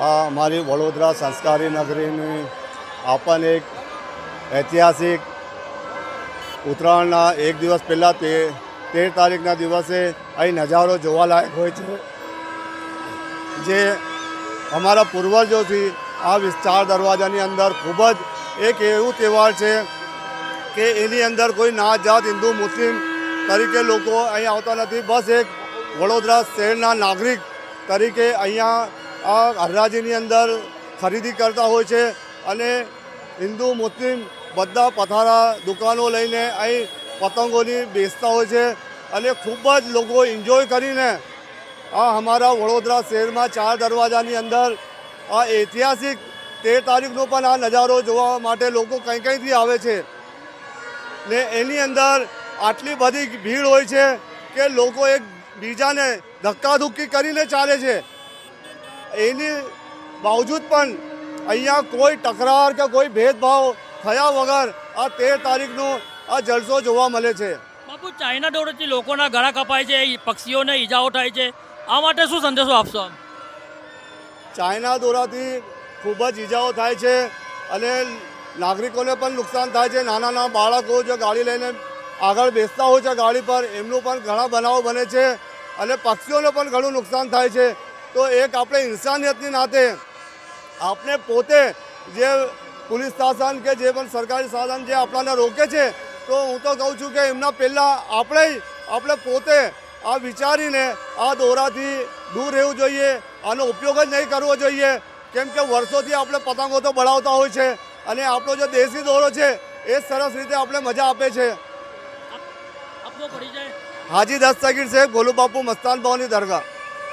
આ અમારી વડોદરા સંસ્કારી નગરીની આપણ એક ઐતિહાસિક ઉત્તરાયણના એક દિવસ પહેલાં 13 તારીખના દિવસે અહીં નજારો જોવાલાયક હોય છે, જે અમારા પૂર્વજોથી આ ચાર દરવાજાની અંદર ખૂબ જ એક એવું તહેવાર છે કે એની અંદર કોઈ નાત જાત હિન્દુ મુસ્લિમ તરીકે લોકો અહીં આવતા નથી. બસ એક વડોદરા શહેરના નાગરિક તરીકે અહીંયા આ હરાજીની અંદર ખરીદી કરતા હોય છે અને હિન્દુ મુસ્લિમ બધા પથારા દુકાનો લઈને અહીં પતંગોની બેચતા હોય છે અને ખૂબ જ લોકો એન્જોય કરીને આ અમારા વડોદરા શહેરમાં ચાર દરવાજાની અંદર આ ઐતિહાસિક 13 તારીખનો પણ આ નજારો જોવા માટે લોકો કંઈ કંઈથી આવે છે ને એની અંદર આટલી બધી ભીડ હોય છે કે લોકો એક બીજાને ધક્કાધુક્કી કરીને ચાલે છે. એની બાવજૂદ પણ અહીંયા કોઈ તકરાર કે કોઈ ભેદભાવ થયા વગર આ 13 તારીખનો આ જલસો જોવા મળે છે. બાપુ, ચાઇના દોરથી લોકોના ગળા કપાય છે, પક્ષીઓને ઈજાઓ થાય છે, આ માટે શું સંદેશો આપશો? ચાઇના દોરાથી ખૂબ જ ઈજાઓ થાય છે અને નાગરિકોને પણ નુકસાન થાય છે. નાના નાના બાળકો જો ગાડી લઈને આગળ બેસતા હોય છે ગાડી પર, એમનું પણ ઘણા બનાવો બને છે અને પક્ષીઓને પણ ઘણું નુકસાન થાય છે. તો એક આપણે ઇન્સાનિયતની નાતે આપણે પોતે જે પોલીસ શાસન કે જે પણ સરકારી સાધન જે આપણને રોકે છે, તો હું તો કહું છું કે એમના પહેલાં આપણે પોતે આ વિચારીને આ દોરાથી દૂર રહેવું જોઈએ, આનો ઉપયોગ જ નહીં કરવો જોઈએ. કેમ કે વર્ષોથી આપણે પતંગો તો બળાવતા હોય છે અને આપણો જે દેશી દોરો છે એ સરસ રીતે આપણે મજા આપે છે. આપનો પરિચય? હાજી દસ્તગીર સાહેબ, ગોલુબાપુ મસ્તાન ભવની દરગાહ.